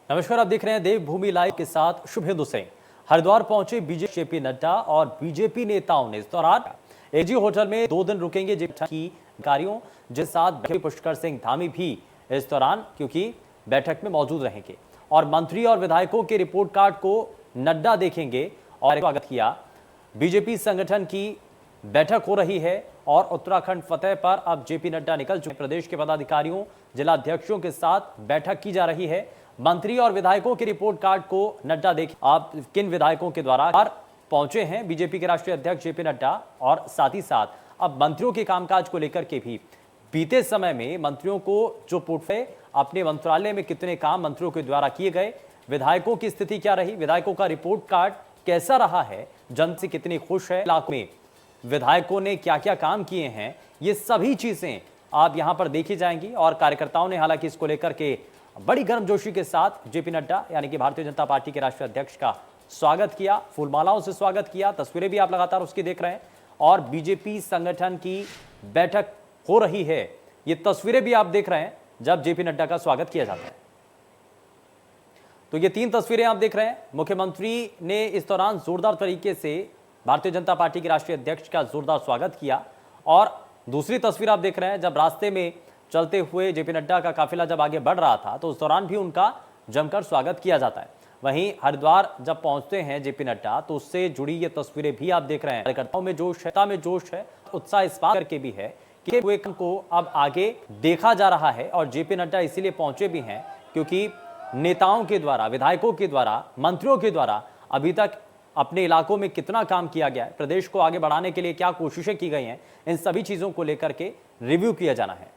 नमस्कार, आप देख रहे हैं देवभूमि लाइव के साथ शुभेंदु सिंह। हरिद्वार पहुंचे बीजेपी नड्डा और बीजेपी नेताओं ने इस दौरान एजी होटल में 2 दिन रुकेंगे जेपी की अधिकारियों, जिसके साथ पुष्कर सिंह धामी भी इस दौरान क्योंकि बैठक में मौजूद रहेंगे और मंत्री और विधायकों के रिपोर्ट कार्ड को नड्डा देखेंगे और स्वागत किया। बीजेपी संगठन की बैठक हो रही है और उत्तराखंड फतेह पर अब जेपी नड्डा निकल चुके। प्रदेश के पदाधिकारियों, जिला अध्यक्षों के साथ बैठक की जा रही है। मंत्री और विधायकों के रिपोर्ट कार्ड को नड्डा देखें। आप किन विधायकों के द्वारा पहुंचे हैं बीजेपी के राष्ट्रीय अध्यक्ष जेपी नड्डा, और साथ ही साथ अब मंत्रियों के कामकाज को लेकर के भी बीते समय में मंत्रियों को जो पोर्टफोलियो, अपने मंत्रालय में कितने काम मंत्रियों के द्वारा किए गए, विधायकों की स्थिति क्या रही, विधायकों का रिपोर्ट कार्ड कैसा रहा है, जन से कितनी खुश है, इलाकों में विधायकों ने क्या क्या काम किए हैं, ये सभी चीजें आप यहां पर देखी जाएंगी। और कार्यकर्ताओं ने हालांकि इसको लेकर के बड़ी गर्मजोशी के साथ जेपी नड्डा यानी कि भारतीय जनता पार्टी के राष्ट्रीय अध्यक्ष का स्वागत किया, फूलमालाओं से स्वागत किया। तस्वीरें भी आप लगातार उसकी देख रहे हैं और बीजेपी संगठन की बैठक हो रही है, ये तस्वीरें भी आप देख रहे हैं जब जेपी नड्डा का स्वागत किया जाता है। तो ये 3 तस्वीरें आप देख रहे हैं। मुख्यमंत्री ने इस दौरान जोरदार तरीके से भारतीय जनता पार्टी के राष्ट्रीय अध्यक्ष का जोरदार स्वागत किया और दूसरी तस्वीर आप देख रहे हैं जब रास्ते में चलते हुए जेपी नड्डा का काफिला जब आगे बढ़ रहा था तो उस दौरान भी उनका जमकर स्वागत किया जाता है। वहीं हरिद्वार जब पहुंचते हैं जेपी नड्डा तो उससे जुड़ी ये तस्वीरें भी आप देख रहे हैं। कार्यकर्ताओं में जोश है, उत्साह इस बात करके भी है कि हुए काम को अब आगे देखा जा रहा है और जेपी नड्डा इसीलिए पहुंचे भी हैं क्योंकि नेताओं के द्वारा, विधायकों के द्वारा, मंत्रियों के द्वारा अभी तक अपने इलाकों में कितना काम किया गया है, प्रदेश को आगे बढ़ाने के लिए क्या कोशिशें की गई हैं, इन सभी चीजों को लेकर के रिव्यू किया जाना है।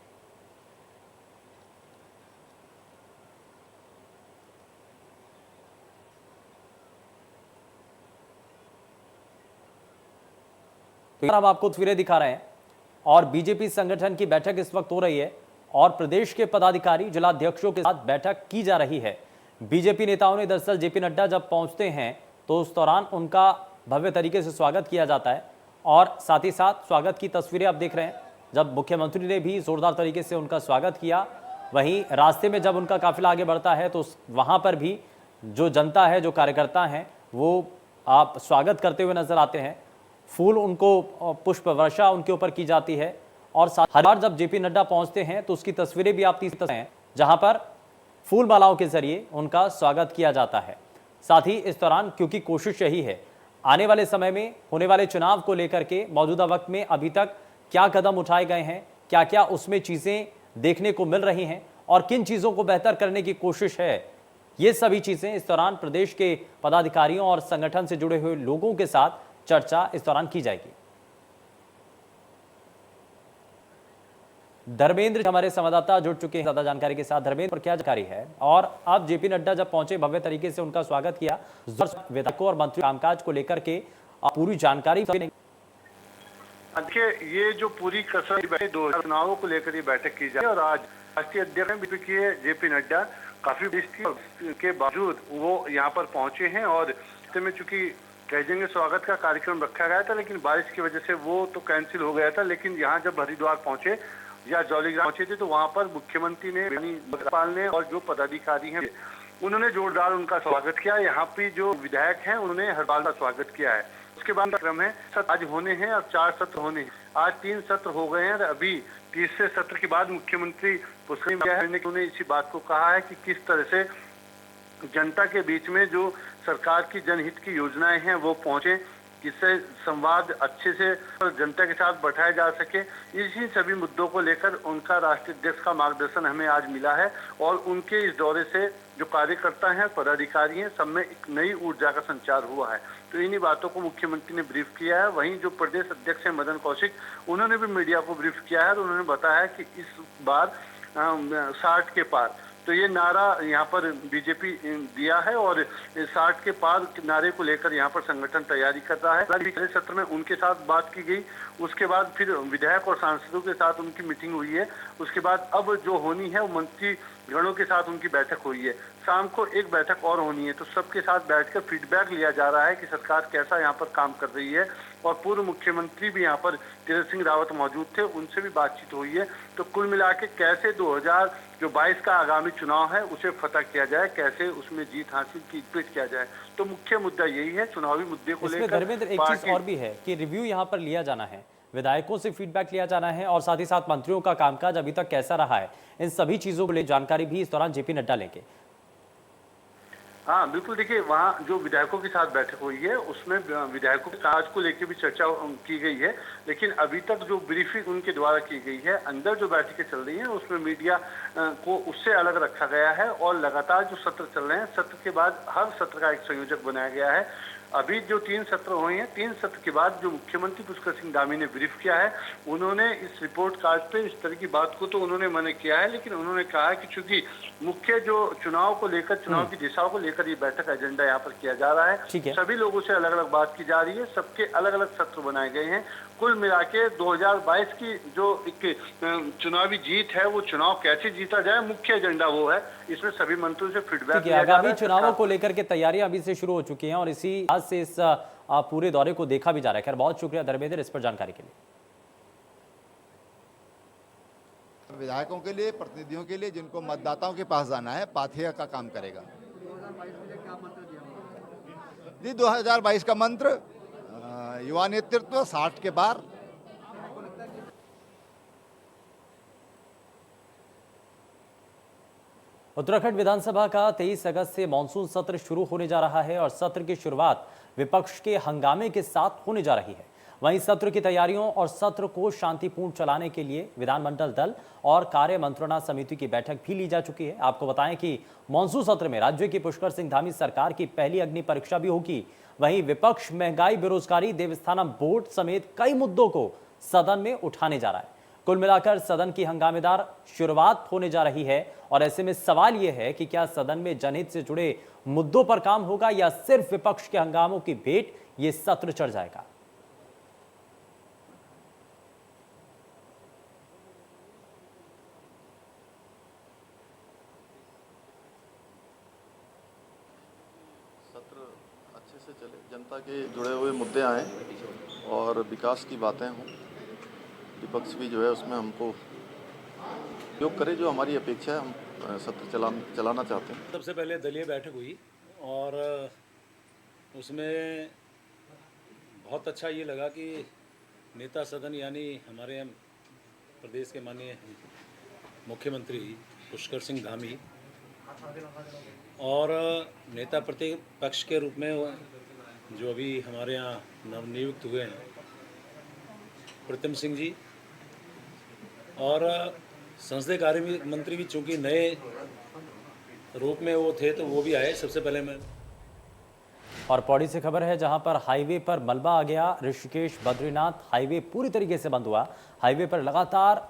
तो हम आपको तस्वीरें दिखा रहे हैं और बीजेपी संगठन की बैठक इस वक्त हो रही है और प्रदेश के पदाधिकारी, जिला अध्यक्षों के साथ बैठक की जा रही है। बीजेपी नेताओं ने दरअसल जेपी नड्डा जब पहुंचते हैं तो उस दौरान उनका भव्य तरीके से स्वागत किया जाता है और साथ ही साथ स्वागत की तस्वीरें आप देख रहे हैं जब मुख्यमंत्री ने भी जोरदार तरीके से उनका स्वागत किया। वहीं रास्ते में जब उनका काफिला आगे बढ़ता है तो वहां पर भी जो जनता है, जो कार्यकर्ता हैं, वो आप स्वागत करते हुए नजर आते हैं। फूल उनको, पुष्प वर्षा उनके ऊपर की जाती है और हर बार जब जेपी नड्डा पहुंचते हैं तो उसकी तस्वीरें भी आप तीसरी हैं जहां पर फूल मालाओं के जरिए उनका स्वागत किया जाता है। साथ ही इस दौरान क्योंकि कोशिश यही है, आने वाले समय में होने वाले चुनाव को लेकर के मौजूदा वक्त में अभी तक क्या कदम उठाए गए हैं, क्या क्या उसमें चीजें देखने को मिल रही हैं और किन चीजों को बेहतर करने की कोशिश है, ये सभी चीजें इस दौरान प्रदेश के पदाधिकारियों और संगठन से जुड़े हुए लोगों के साथ चर्चा इस दौरान की जाएगी। धर्मेंद्र हमारे संवाददाता जुड़ चुके हैं ज्यादा जानकारी के साथ। धर्मेंद्र, पर क्या जानकारी है और अब जेपी नड्डा जब पहुंचे, भव्य तरीके से उनका स्वागत किया, विधायकों और मंत्री कामकाज को लेकर के पूरी जानकारी। देखिए, ये जो पूरी कसर दो चुनावों को लेकर ये बैठक की जाए और आज राष्ट्रीय अध्यक्ष बीजेपी जेपी नड्डा काफी के बावजूद वो यहाँ पर पहुंचे हैं और में चूंकि कह स्वागत का कार्यक्रम रखा गया था लेकिन बारिश की वजह से वो तो कैंसिल हो गया था। लेकिन यहाँ जब हरिद्वार पहुंचे या जौलीग्राम पहुंचे थे तो वहां पर मुख्यमंत्री ने, राज्यपाल ने और जो पदाधिकारी हैं उन्होंने जोरदार उनका स्वागत किया। यहाँ पे जो विधायक हैं उन्होंने हरिद्वार का स्वागत किया है। उसके बाद क्रम है, आज होने हैं और 4 सत्र होने हैं। आज 3 सत्र हो गए हैं और अभी तीसरे सत्र के बाद मुख्यमंत्री उन्होंने इसी बात को कहा है कि किस तरह से जनता के बीच में जो सरकार की जनहित की योजनाएं हैं वो पहुंचे, इससे संवाद अच्छे से जनता के साथ बैठाया जा सके। इसी सभी मुद्दों को लेकर उनका राष्ट्रीय अध्यक्ष का मार्गदर्शन हमें आज मिला है और उनके इस दौरे से जो कार्यकर्ता हैं, पदाधिकारी हैं, सब में एक नई ऊर्जा का संचार हुआ है। तो इन्हीं बातों को मुख्यमंत्री ने ब्रीफ किया है। वहीं जो प्रदेश अध्यक्ष हैं मदन कौशिक, उन्होंने भी मीडिया को ब्रीफ किया है और उन्होंने बताया कि इस बार 60 के पार, तो ये नारा यहाँ पर बीजेपी दिया है और 60 के पार नारे को लेकर यहाँ पर संगठन तैयारी कर रहा है। पिछले सत्र में उनके साथ बात की गई, उसके बाद फिर विधायक और सांसदों के साथ उनकी मीटिंग हुई है। उसके बाद अब जो होनी है वो मंत्री गणों के साथ उनकी बैठक हुई है। शाम को एक बैठक और होनी है, तो सबके साथ बैठकर फीडबैक लिया जा रहा है कि सरकार कैसा यहाँ पर काम कर रही है। और पूर्व मुख्यमंत्री भी यहाँ पर तीरथ सिंह रावत मौजूद थे, उनसे भी बातचीत हुई है। तो कुल मिला के कैसे जो 22 का आगामी चुनाव है उसे फतह किया जाए, कैसे उसमें जीत हासिल किया जाए। तो मुख्य मुद्दा यही है, चुनावी मुद्दे को इसमें लेकर धर्मेंद्र एक चीज और भी है कि रिव्यू यहाँ पर लिया जाना है, विधायकों से फीडबैक लिया जाना है और साथ ही साथ मंत्रियों का कामकाज अभी तक कैसा रहा है, इन सभी चीजों को ले जानकारी भी इस दौरान जेपी नड्डा लेंगे। हाँ बिल्कुल, देखिए वहाँ जो विधायकों के साथ बैठक हुई है उसमें विधायकों के काज को लेकर भी चर्चा की गई है, लेकिन अभी तक जो ब्रीफिंग उनके द्वारा की गई है, अंदर जो बैठकें चल रही हैं उसमें मीडिया को उससे अलग रखा गया है और लगातार जो सत्र चल रहे हैं, सत्र के बाद हर सत्र का एक संयोजक बनाया गया है। अभी जो 3 सत्र हुए हैं, 3 सत्र के बाद जो मुख्यमंत्री पुष्कर सिंह धामी ने ब्रीफ किया है, उन्होंने इस रिपोर्ट कार्ड पे इस तरह की बात को तो उन्होंने मना किया है, लेकिन उन्होंने कहा है कि चूंकि मुख्य जो चुनाव को लेकर, चुनाव की दिशाओं को लेकर ये बैठक एजेंडा यहाँ पर किया जा रहा है, सभी लोगों से अलग अलग बात की जा रही है, सबके अलग अलग सत्र बनाए गए हैं। कुल मिला के 2022 की जो एक चुनावी जीत है, वो चुनाव कैसे जीता जाए, मुख्य एजेंडा वो है। इसमें सभी मंत्रियों से फीडबैक लिया जा रहा है। आगामी चुनावों को लेकर के तैयारियां अभी से शुरू हो चुकी हैं और इसी आज से इस पूरे दौरे को देखा भी जा रहा है। खैर बहुत शुक्रिया धर्मेंद्र इस पर जानकारी के लिए। विधायकों के लिए, प्रतिनिधियों के लिए, जिनको मतदाताओं के पास जाना है, पाथेय का काम करेगा। जी 2022 का मंत्र युवा नेतृत्व 60 के पार। उत्तराखंड विधानसभा का 23 अगस्त से मानसून सत्र शुरू होने जा रहा है और सत्र की शुरुआत विपक्ष के हंगामे के साथ होने जा रही है। वहीं सत्र की तैयारियों और सत्र को शांतिपूर्ण चलाने के लिए विधानमंडल दल और कार्य मंत्रणा समिति की बैठक भी ली जा चुकी है। आपको बताएं कि मानसून सत्र में राज्य की पुष्कर सिंह धामी सरकार की पहली अग्नि परीक्षा भी होगी। वहीं विपक्ष महंगाई, बेरोजगारी, देवस्थानम बोर्ड समेत कई मुद्दों को सदन में उठाने जा रहा है। कुल मिलाकर सदन की हंगामेदार शुरुआत होने जा रही है और ऐसे में सवाल यह है कि क्या सदन में जनहित से जुड़े मुद्दों पर काम होगा या सिर्फ विपक्ष के हंगामों की भेंट ये सत्र चढ़ जाएगा। सत्र अच्छे से चले, जनता के जुड़े हुए मुद्दे आए और विकास की बातें हों, विपक्ष भी जो है उसमें हमको उपयोग करे, जो हमारी अपेक्षा है, हम सत्र चलाना चाहते हैं। सबसे पहले दलीय बैठक हुई और उसमें बहुत अच्छा ये लगा कि नेता सदन यानी हमारे प्रदेश के माननीय मुख्यमंत्री पुष्कर सिंह धामी और नेता प्रतिपक्ष के रूप में जो अभी हमारे यहाँ नवनियुक्त हुए हैं प्रतिम सिंह जी, और संसदीय कार्य मंत्री भी चूंकि नए रूप में वो थे तो वो भी आए। सबसे पहले मैं और पौड़ी से खबर है जहां पर हाईवे पर मलबा आ गया। ऋषिकेश बद्रीनाथ हाईवे पूरी तरीके से बंद हुआ। हाईवे पर लगातार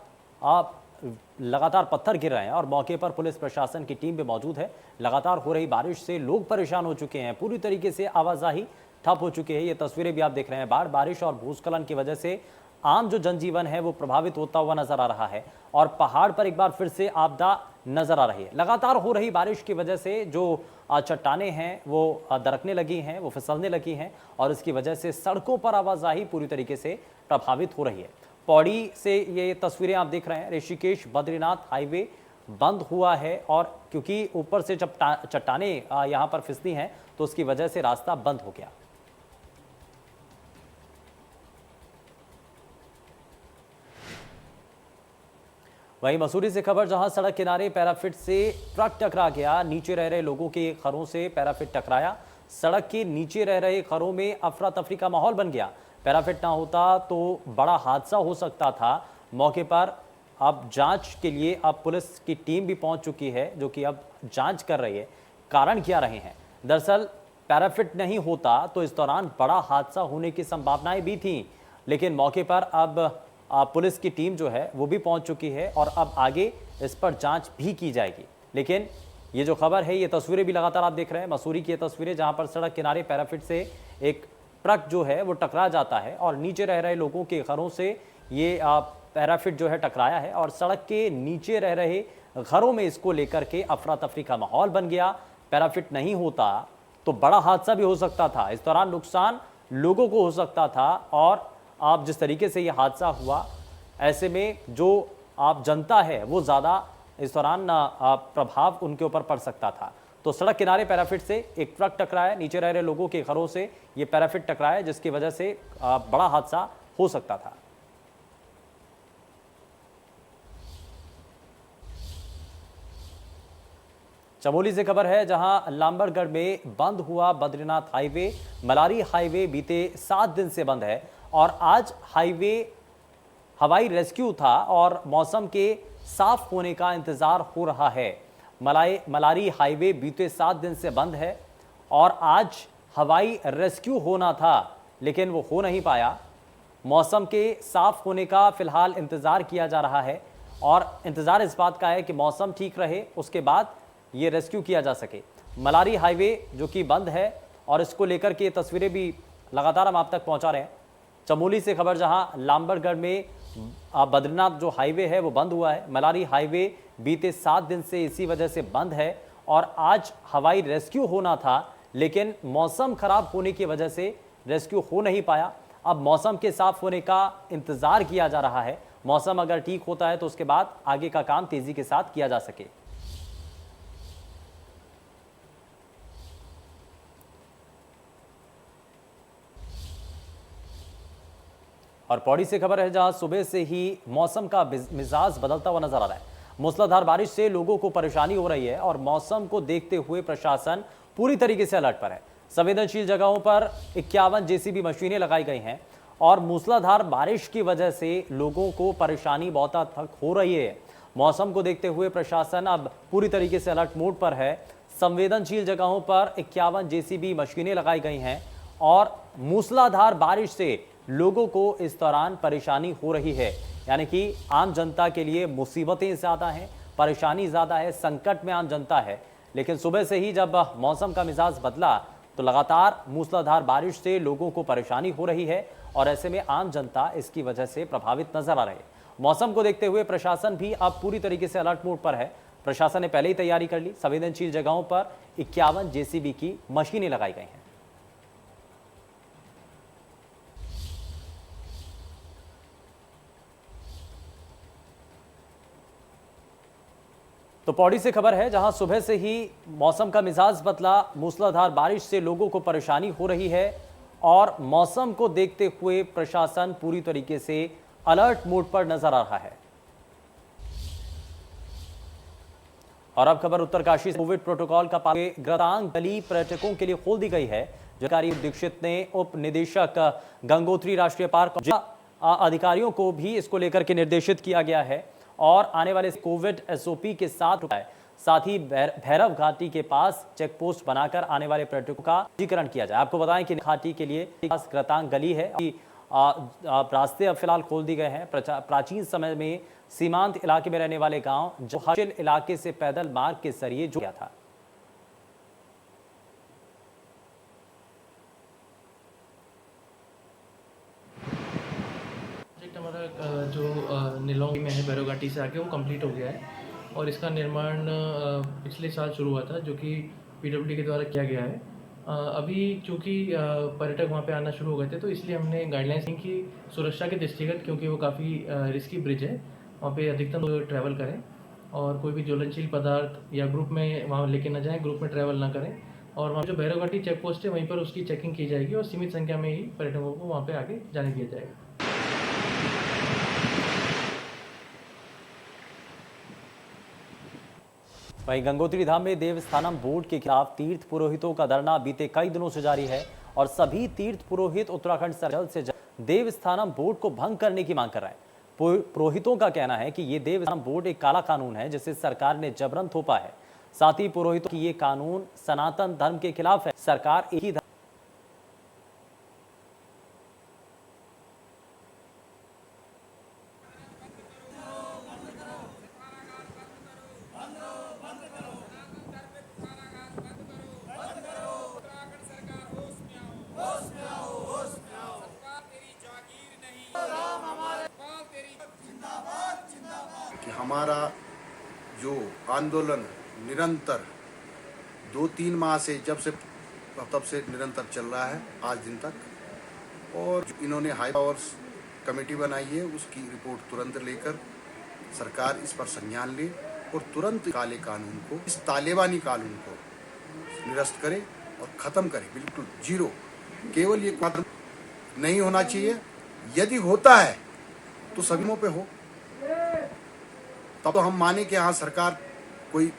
पत्थर गिर रहे हैं और मौके पर पुलिस प्रशासन की टीम भी मौजूद है। लगातार हो रही बारिश से लोग परेशान हो चुके हैं, पूरी तरीके से आवाजाही ठप हो चुकी है। ये तस्वीरें भी आप देख रहे हैं। बारिश और भूस्खलन की वजह से आम जो जनजीवन है वो प्रभावित होता हुआ नजर आ रहा है और पहाड़ पर एक बार फिर से आपदा नजर आ रही है। लगातार हो रही बारिश की वजह से जो चट्टानें हैं वो दरकने लगी हैं, वो फिसलने लगी हैं और इसकी वजह से सड़कों पर आवाजाही पूरी तरीके से प्रभावित हो रही है। पौड़ी से ये तस्वीरें आप देख रहे हैं। ऋषिकेश बद्रीनाथ हाईवे बंद हुआ है और क्योंकि ऊपर से जब चट्टानें यहाँ पर फिसली हैं तो उसकी वजह से रास्ता बंद हो गया। वहीं मसूरी से खबर जहां सड़क किनारे पैराफिट से ट्रक टकरा गया। नीचे रह रहे लोगों के खरों से पैराफिट टकराया। सड़क के नीचे रह रहे खरों में अफरा तफरी का माहौल बन गया। पैराफिट ना होता तो बड़ा हादसा हो सकता था। मौके पर अब जांच के लिए अब पुलिस की टीम भी पहुंच चुकी है जो कि अब जांच कर रही है कारण क्या रहे हैं। दरअसल पैराफिट नहीं होता तो इस दौरान बड़ा हादसा होने की संभावनाएं भी थी, लेकिन मौके पर अब पुलिस की टीम जो है वो भी पहुंच चुकी है और अब आगे इस पर जांच भी की जाएगी। लेकिन ये जो खबर है, ये तस्वीरें भी लगातार आप देख रहे हैं। मसूरी की ये तस्वीरें जहां पर सड़क किनारे पैराफिट से एक ट्रक जो है वो टकरा जाता है और नीचे रह रहे लोगों के घरों से ये पैराफिट जो है टकराया है और सड़क के नीचे रह रहे घरों में इसको लेकर के अफरा तफरी का माहौल बन गया। पैराफिट नहीं होता तो बड़ा हादसा भी हो सकता था, इस दौरान नुकसान लोगों को हो सकता था और आप जिस तरीके से ये हादसा हुआ ऐसे में जो आप जनता है वो ज़्यादा इस दौरान प्रभाव उनके ऊपर पड़ सकता था। तो सड़क किनारे पैराफिट से एक ट्रक टकराया, नीचे रह रहे लोगों के घरों से ये पैराफिट टकराया, जिसकी वजह से बड़ा हादसा हो सकता था। चमोली से खबर है, जहां लांबरगढ़ में बंद हुआ बद्रीनाथ हाईवे। मलारी हाईवे बीते 7 दिन से बंद है और आज हाईवे हवाई रेस्क्यू था और मौसम के साफ होने का इंतजार हो रहा है। मलारी हाईवे बीते 7 दिन से बंद है और आज हवाई रेस्क्यू होना था, लेकिन वो हो नहीं पाया। मौसम के साफ होने का फिलहाल इंतजार किया जा रहा है और इंतजार इस बात का है कि मौसम ठीक रहे, उसके बाद ये रेस्क्यू किया जा सके। मलारी हाईवे जो कि बंद है और इसको लेकर के तस्वीरें भी लगातार हम आप तक पहुंचा रहे हैं। चमोली से खबर, जहां लांबरगढ़ में बद्रीनाथ जो हाईवे है वो बंद हुआ है। मलारी हाईवे बीते 7 दिन से इसी वजह से बंद है और आज हवाई रेस्क्यू होना था, लेकिन मौसम खराब होने की वजह से रेस्क्यू हो नहीं पाया। अब मौसम के साफ होने का इंतजार किया जा रहा है। मौसम अगर ठीक होता है तो उसके बाद आगे का काम तेजी के साथ किया जा सके। और पौड़ी से खबर है, जहां सुबह से ही मौसम का मिजाज बदलता हुआ नजर आ रहा है। मूसलाधार बारिश से लोगों को परेशानी हो रही है और मौसम को देखते हुए प्रशासन पूरी तरीके से अलर्ट पर है। संवेदनशील जगहों पर 51 जेसीबी मशीनें लगाई गई हैं और मूसलाधार बारिश की वजह से लोगों को परेशानी बहुत तक हो रही है। मौसम को देखते हुए प्रशासन अब पूरी तरीके से अलर्ट मोड पर है। संवेदनशील जगहों पर 51 जेसीबी मशीनें लगाई गई हैं और मूसलाधार बारिश से लोगों को इस दौरान परेशानी हो रही है, यानी कि आम जनता के लिए मुसीबतें ज़्यादा हैं, परेशानी ज़्यादा है, संकट में आम जनता है। लेकिन सुबह से ही जब मौसम का मिजाज बदला तो लगातार मूसलाधार बारिश से लोगों को परेशानी हो रही है और ऐसे में आम जनता इसकी वजह से प्रभावित नजर आ रही है। मौसम को देखते हुए प्रशासन भी अब पूरी तरीके से अलर्ट मोड पर है। प्रशासन ने पहले ही तैयारी कर ली। संवेदनशील जगहों पर 51 जेसीबी की मशीनें लगाई गई हैं। तो पौड़ी से खबर है, जहां सुबह से ही मौसम का मिजाज बदला, मूसलाधार बारिश से लोगों को परेशानी हो रही है और मौसम को देखते हुए प्रशासन पूरी तरीके से अलर्ट मोड पर नजर आ रहा है। और अब खबर उत्तरकाशी से, कोविड प्रोटोकॉल का पालन ग्रतांग गली पर्यटकों के लिए खोल दी गई है। जानकारी दीक्षित ने उप निदेशक गंगोत्री राष्ट्रीय पार्क अधिकारियों को भी इसको लेकर के निर्देशित किया गया है और आने वाले कोविड एसओपी के साथ ही भैरव घाटी के पास चेक पोस्ट बनाकर आने वाले पर्यटकों का पंजीकरण किया जाए। आपको बताएं कि घाटी के लिए ग्रतांग गली है, रास्ते अब फिलहाल खोल दिए गए हैं। प्राचीन समय में सीमांत इलाके में रहने वाले गांव जो हर्षिल इलाके से पैदल मार्ग के जरिए जुड़ा था। हमारा जो निलौंग में है भैरव घाटी से आके वो कंप्लीट हो गया है और इसका निर्माण पिछले साल शुरू हुआ था, जो कि पीडब्ल्यूडी के द्वारा किया गया है। अभी चूँकि पर्यटक वहाँ पे आना शुरू हो गए थे, तो इसलिए हमने गाइडलाइंस दी कि सुरक्षा के दृष्टिगत, क्योंकि वो काफ़ी रिस्की ब्रिज है, वहाँ पे अधिकतम लोग ट्रैवल करें और कोई भी ज्वलनशील पदार्थ या ग्रुप में वहाँ लेके ना जाएँ, ग्रुप में ट्रैवल ना करें। और वहाँ जो भैरव घाटी चेक पोस्ट है वहीं पर उसकी चेकिंग की जाएगी और सीमित संख्या में ही पर्यटकों को वहाँ पर आगे जाने दिया जाएगा। वहीं गंगोत्री धाम में देवस्थानम बोर्ड के खिलाफ तीर्थ पुरोहितों का धरना बीते कई दिनों से जारी है और सभी तीर्थ पुरोहित उत्तराखंड जल्द से जल्द देवस्थानम बोर्ड को भंग करने की मांग कर रहे हैं। पुरोहितों का कहना है कि ये देवस्थानम बोर्ड एक काला कानून है जिसे सरकार ने जबरन थोपा है। साथ ही पुरोहितों की ये कानून सनातन धर्म के खिलाफ है। सरकार एक ही कि हमारा जो आंदोलन निरंतर 2-3 माह से तब से निरंतर चल रहा है आज दिन तक, और इन्होंने हाई पावर्स कमेटी बनाई है, उसकी रिपोर्ट तुरंत लेकर सरकार इस पर संज्ञान ले और तुरंत काले कानून को, इस तालिबानी कानून को निरस्त करे और ख़त्म करे, बिल्कुल जीरो। केवल ये कदम नहीं होना चाहिए, यदि होता है तो सभी पे हो, तब तो हम माने कि हाँ सरकार कोई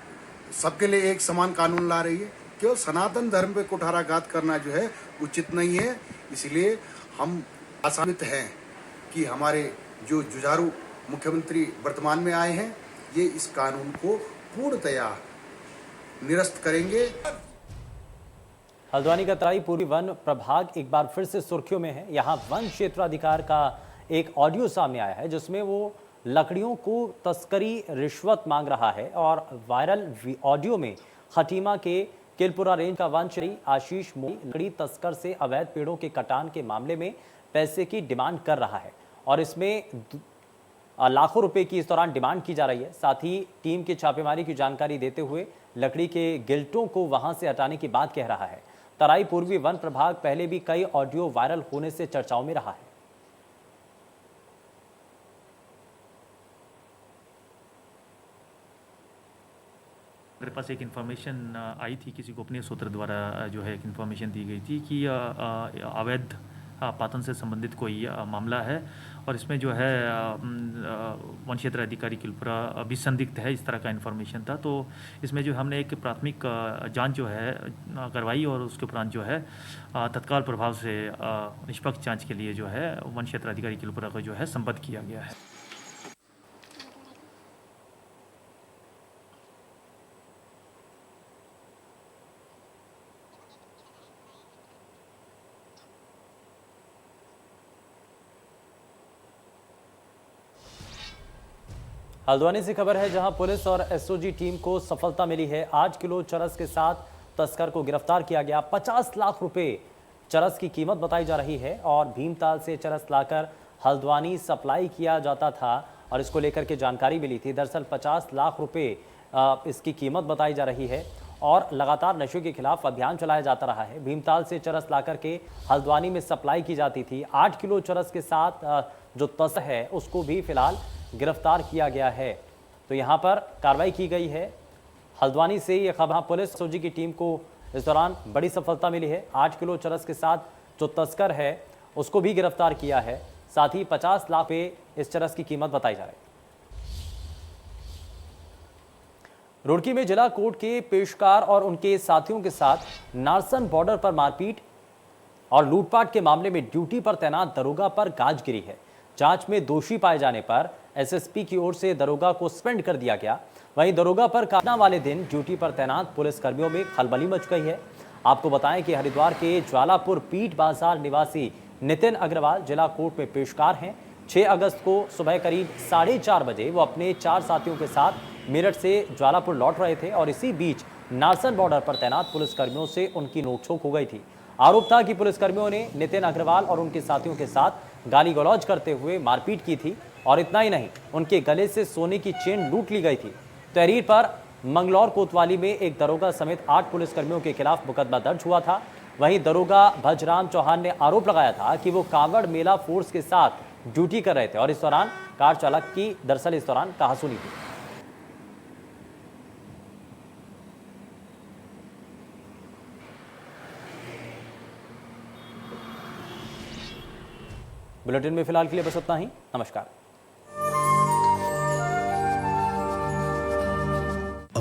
सबके लिए एक समान कानून ला रही है। केवल सनातन धर्म पे कुठाराघात करना जो है उचित नहीं है। इसलिए हम आशान्वित हैं कि हमारे जो जुझारू मुख्यमंत्री वर्तमान में आए हैं, ये इस कानून को पूर्णतया निरस्त करेंगे। हल्द्वानी का तराई पूर्वी वन प्रभाग एक बार फिर से सुर्खियों में है। यहाँ वन क्षेत्राधिकार का एक ऑडियो सामने आया है जिसमें वो लकड़ियों को तस्करी रिश्वत मांग रहा है और वायरल ऑडियो में खटीमा के किलपुरा रेंज का वन क्षेत्री आशीष मोदी लकड़ी तस्कर से अवैध पेड़ों के कटान के मामले में पैसे की डिमांड कर रहा है और इसमें लाखों रुपए की इस दौरान डिमांड की जा रही है। साथ ही टीम की छापेमारी की जानकारी देते हुए लकड़ी के गिल्टों को वहां से हटाने की बात कह रहा है। तराई पूर्वी वन प्रभाग पहले भी कई ऑडियो वायरल होने से चर्चाओं में रहा है। मेरे पास एक इन्फॉर्मेशन आई थी, किसी गोपनीय सूत्र द्वारा जो है एक इन्फॉर्मेशन दी गई थी कि अवैध पातन से संबंधित कोई मामला है और इसमें जो है वन क्षेत्र अधिकारी किलपुरा भी संदिग्ध है, इस तरह का इन्फॉर्मेशन था। तो इसमें जो हमने एक प्राथमिक जांच जो है करवाई और उसके उपरांत जो है तत्काल प्रभाव से निष्पक्ष जांच के लिए जो है वन क्षेत्र अधिकारी किलपुरा को जो है संबद्ध किया गया है। हल्द्वानी से खबर है जहां पुलिस और एसओजी टीम को सफलता मिली है। 8 किलो चरस के साथ तस्कर को गिरफ्तार किया गया। 50 लाख रुपए चरस की कीमत बताई जा रही है और भीमताल से चरस लाकर हल्द्वानी सप्लाई किया जाता था और इसको लेकर के जानकारी मिली थी। दरअसल 50 लाख रुपए इसकी कीमत बताई जा रही है और लगातार नशे के खिलाफ अभियान चलाया जाता रहा है। भीमताल से चरस लाकर के हल्द्वानी में सप्लाई की जाती थी। 8 किलो चरस के साथ जो तस्कर है उसको भी फिलहाल गिरफ्तार किया गया है। तो यहां पर कार्रवाई की गई है। हल्द्वानी से ये खबर पुलिस एसओजी की टीम को इस दौरान बड़ी सफलता मिली है। 8 किलो चरस के साथ जो तस्कर है उसको भी गिरफ्तार किया है। साथ ही 50 लाख पे इस चरस की कीमत बताई जा रही है। रुड़की में जिला कोर्ट के पेशकार और उनके साथियों के साथ नारसन बॉर्डर पर मारपीट और लूटपाट के मामले में ड्यूटी पर तैनात दरोगा पर गाज गिरी है। जांच में दोषी पाए जाने पर एसएसपी की ओर से दरोगा को सस्पेंड कर दिया गया। वहीं दरोगा पर काटना वाले दिन ड्यूटी पर तैनात पुलिस कर्मियों में खलबली मच गई है। आपको बताएं कि हरिद्वार के ज्वालापुर पीट बाजार निवासी नितिन अग्रवाल जिला कोर्ट में पेशकार हैं। 6 अगस्त को सुबह करीब 4:30 बजे वो अपने 4 साथियों के साथ मेरठ से ज्वालापुर लौट रहे थे और इसी बीच नारसन बॉर्डर पर तैनात पुलिसकर्मियों से उनकी नोकझोंक हो गई थी। आरोप था कि पुलिसकर्मियों ने नितिन अग्रवाल और उनके साथियों के साथ गाली गलौज करते हुए मारपीट की थी और इतना ही नहीं, उनके गले से सोने की चेन लूट ली गई थी। तहरीर पर मंगलौर कोतवाली में एक दरोगा समेत 8 पुलिसकर्मियों के खिलाफ मुकदमा दर्ज हुआ था। वहीं दरोगा भजराम चौहान ने आरोप लगाया था कि वो कांवड़ मेला फोर्स के साथ ड्यूटी कर रहे थे और इस दौरान कार चालक की दरअसल इस दौरान कहासुनी थी। बुलेटिन में फिलहाल के लिए बस इतना ही। नमस्कार।